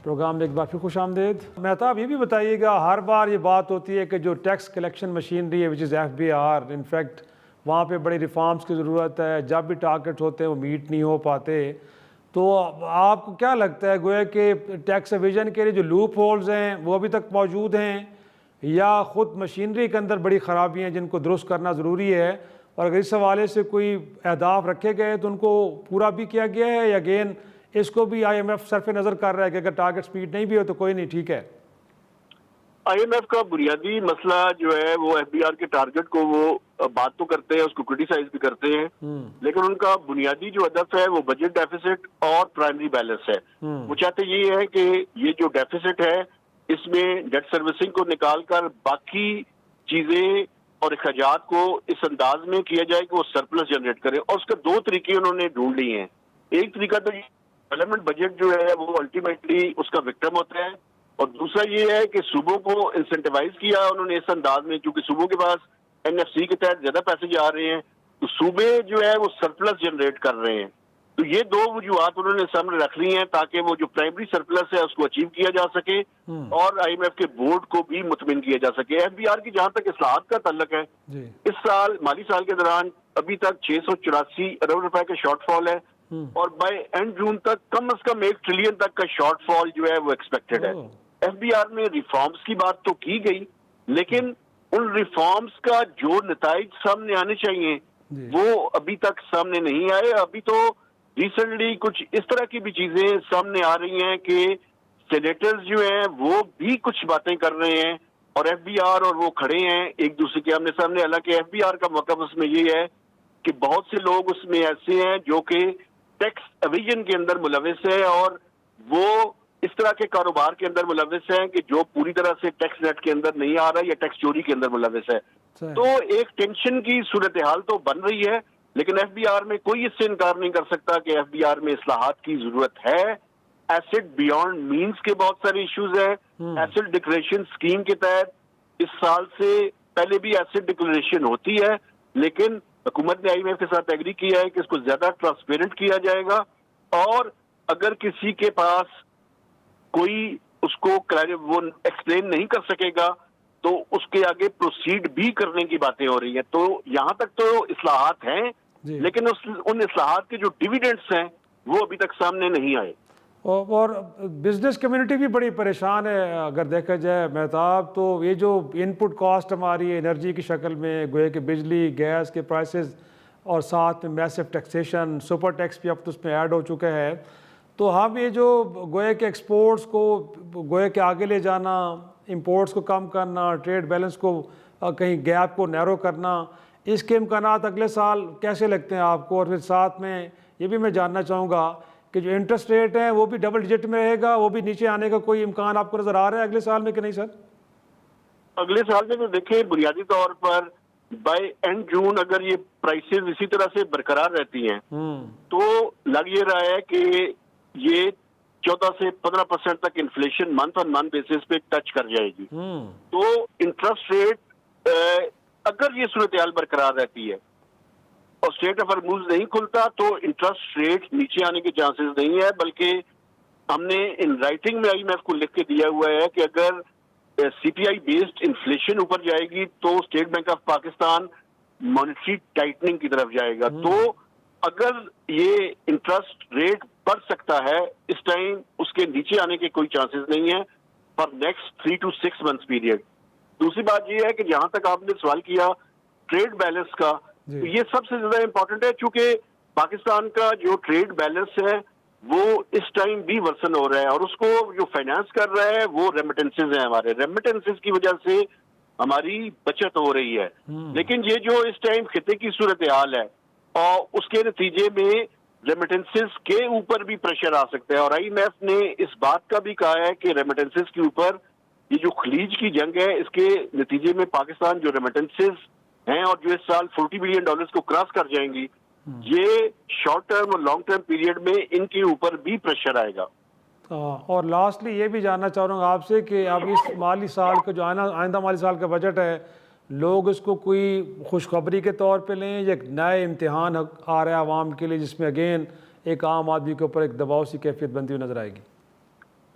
Programme میں ایک بار پھر خوش آمدید۔ مہتاب یہ بھی بتائیے گا، ہر بار یہ بات ہوتی ہے کہ جو ٹیکس کلیکشن مشینری ہے وچ از FBR، انفیکٹ وہاں پہ بڑی ریفارمز کی ضرورت ہے، جب بھی ٹارگٹ ہوتے ہیں وہ میٹ نہیں ہو پاتے، تو آپ کو کیا لگتا ہے گویا کہ ٹیکس ایویژن کے لیے جو لوپ ہولز ہیں وہ ابھی تک موجود ہیں، یا خود مشینری کے اندر بڑی خرابیاں ہیں جن کو درست کرنا ضروری ہے، اور اگر اس حوالے سے کوئی اہداف رکھے گئے تو ان کو پورا بھی کیا گیا ہے، یا اگین اس کو بھی IMF صرف نظر کر رہا ہے کہ اگر ٹارگٹ سپیڈ نہیں بھی ہو تو کوئی نہیں ٹھیک ہے؟ IMF کا بنیادی مسئلہ جو ہے وہ FBR کے ٹارگٹ کو وہ بات تو کرتے ہیں، اس کو کرٹیسائز بھی کرتے ہیں، لیکن ان کا بنیادی جو ہدف ہے وہ بجٹ ڈیفیسٹ اور پرائمری بیلنس ہے۔ وہ چاہتے یہ ہے کہ یہ جو ڈیفیسٹ ہے اس میں ڈیٹ سروسنگ کو نکال کر باقی چیزیں اور اخراجات کو اس انداز میں کیا جائے کہ وہ سرپلس جنریٹ کرے، اور اس کا دو طریقے انہوں نے ڈھونڈ لیے ہیں۔ ایک طریقہ تو ڈیولپمنٹ بجٹ جو ہے وہ الٹیمیٹلی اس کا وکٹم ہوتا ہے، اور دوسرا یہ ہے کہ صوبوں کو انسینٹیوائز کیا انہوں نے اس انداز میں، کیونکہ صوبوں کے پاس NFC کے تحت زیادہ پیسے جا رہے ہیں تو صوبے جو ہے وہ سرپلس جنریٹ کر رہے ہیں۔ تو یہ دو وجوہات انہوں نے سامنے رکھ لی ہیں تاکہ وہ جو پرائمری سرپلس ہے اس کو اچیو کیا جا سکے اور IMF کے بورڈ کو بھی مطمئن کیا جا سکے۔ FBR کی جہاں تک اصلاحات کا تعلق ہے، اس سال مالی سال کے دوران ابھی تک 684 ارب روپے کا شارٹ فال ہے، اور بائی اینڈ جون تک کم از کم 1 ٹریلین تک کا شارٹ فال جو ہے وہ ایکسپیکٹڈ ہے۔ FBR میں ریفارمز کی بات تو کی گئی، لیکن ان ریفارمز کا جو نتائج سامنے آنے چاہیے وہ ابھی تک سامنے نہیں آئے۔ ابھی تو ریسنٹلی کچھ اس طرح کی بھی چیزیں سامنے آ رہی ہیں کہ سینیٹرز جو ہیں وہ بھی کچھ باتیں کر رہے ہیں اور FBR اور وہ کھڑے ہیں ایک دوسرے کے آمنے سامنے، حالانکہ FBR کا موقف اس میں یہ ہے کہ بہت سے لوگ اس میں ایسے ہیں جو کہ ٹیکس ایویژن کے اندر ملوث ہے اور وہ اس طرح کے کاروبار کے اندر ملوث ہیں کہ جو پوری طرح سے ٹیکس نیٹ کے اندر نہیں آ رہا یا ٹیکس چوری کے اندر ملوث ہے۔ تو ایک ٹینشن کی صورتحال تو بن رہی ہے، لیکن FBR میں کوئی اس سے انکار نہیں کر سکتا کہ FBR میں اصلاحات کی ضرورت ہے۔ ایسٹ بیونڈ مینز کے بہت سارے ایشوز ہیں۔ ایسٹ ڈکلیریشن اسکیم کے تحت اس سال سے پہلے بھی ایسٹ ڈکلیریشن ہوتی ہے، لیکن حکومت نے IMF کے ساتھ ایگری کیا ہے کہ اس کو زیادہ ٹرانسپیرنٹ کیا جائے گا، اور اگر کسی کے پاس کوئی اس کو وہ ایکسپلین نہیں کر سکے گا تو اس کے آگے پروسیڈ بھی کرنے کی باتیں ہو رہی ہیں۔ تو یہاں تک تو اصلاحات ہیں، لیکن ان اصلاحات کے جو ڈیویڈنڈس ہیں وہ ابھی تک سامنے نہیں آئے، اور بزنس کمیونٹی بھی بڑی پریشان ہے اگر دیکھا جائے مہتاب۔ تو یہ جو ان پٹ کاسٹ ہماری انرجی کی شکل میں گویا کہ بجلی گیس کے پرائسز، اور ساتھ میں میسو ٹیکسیشن، سپر ٹیکس بھی اب تو اس میں ایڈ ہو چکا ہے، تو ہم یہ جو گویا کہ ایکسپورٹس کو گویا کہ آگے لے جانا، امپورٹس کو کم کرنا، ٹریڈ بیلنس کو کہیں گیپ کو نیرو کرنا، اس کے امکانات اگلے سال کیسے لگتے ہیں آپ کو؟ اور پھر ساتھ میں یہ بھی میں جاننا چاہوں گا کہ جو انٹرسٹ ریٹ ہے وہ بھی ڈبل ڈجٹ میں رہے گا، وہ بھی نیچے آنے کا کوئی امکان آپ کو نظر آ رہا ہے اگلے سال میں کہ نہیں سر؟ اگلے سال میں تو دیکھیں بنیادی طور پر بائی اینڈ جون اگر یہ پرائسز اسی طرح سے برقرار رہتی ہیں تو لگ یہ رہا ہے کہ یہ 14 سے 15% تک inflation month on month basis پہ ٹچ کر جائے گی۔ تو انٹرسٹ ریٹ اگر یہ صورتحال برقرار رہتی ہے اور اسٹریٹ آف ہارموز نہیں کھلتا تو انٹرسٹ ریٹ نیچے آنے کے چانسز نہیں ہے، بلکہ ہم نے ان رائٹنگ میں IMF کو لکھ کے دیا ہوا ہے کہ اگر CPI بیسڈ انفلیشن اوپر جائے گی تو state bank of Pakistan monetary tightening کی طرف جائے گا۔ تو اگر یہ انٹرسٹ ریٹ بڑھ سکتا ہے اس ٹائم، اس کے نیچے آنے کے کوئی چانسز نہیں ہے for next 3 to 6 months period. دوسری بات یہ ہے کہ جہاں تک آپ نے سوال کیا ٹریڈ بیلنس کا، تو یہ سب سے زیادہ امپورٹنٹ ہے، چونکہ پاکستان کا جو ٹریڈ بیلنس ہے وہ اس ٹائم بھی ورسن ہو رہا ہے، اور اس کو جو فائنانس کر رہا ہے وہ ریمیٹنسز ہیں۔ ہمارے ریمیٹنسز کی وجہ سے ہماری بچت ہو رہی ہے، لیکن یہ جو اس ٹائم خطے کی صورتحال ہے اور اس کے نتیجے میں ریمیٹنسز کے اوپر بھی پریشر آ سکتا ہے، اور IMF نے اس بات کا بھی کہا ہے کہ ریمیٹنسز کے اوپر یہ جو خلیج کی جنگ ہے اس کے نتیجے میں پاکستان جو ریمیٹنسز ہیں اور جو اس سال $40 بلین کو کراس کر جائیں گی، یہ شارٹ ٹرم اور لانگ ٹرم پیریڈ میں ان کے اوپر بھی پریشر آئے گا۔ اور لاسٹلی یہ بھی جاننا چاہ رہا ہوں آپ سے کہ اب اس مالی سال کا جو آئندہ مالی سال کا بجٹ ہے، لوگ اس کو کوئی خوشخبری کے طور پہ لیں یا ایک نئے امتحان آ رہا ہے عوام کے لیے جس میں اگین ایک عام آدمی کے اوپر ایک دباؤ سی کیفیت بنتی ہوئی نظر آئے گی؟